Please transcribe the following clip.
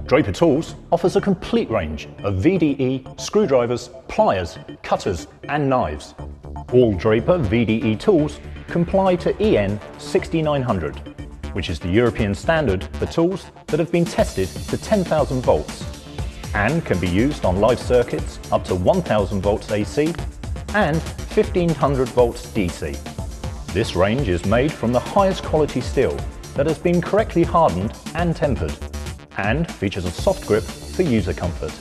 Draper Tools offers a complete range of VDE screwdrivers, pliers, cutters and knives. All Draper VDE tools comply to EN 6900, which is the European standard for tools that have been tested to 10,000 volts and can be used on live circuits up to 1000 volts AC and 1500 volts DC. This range is made from the highest quality steel that has been correctly hardened and tempered, and features a soft grip for user comfort.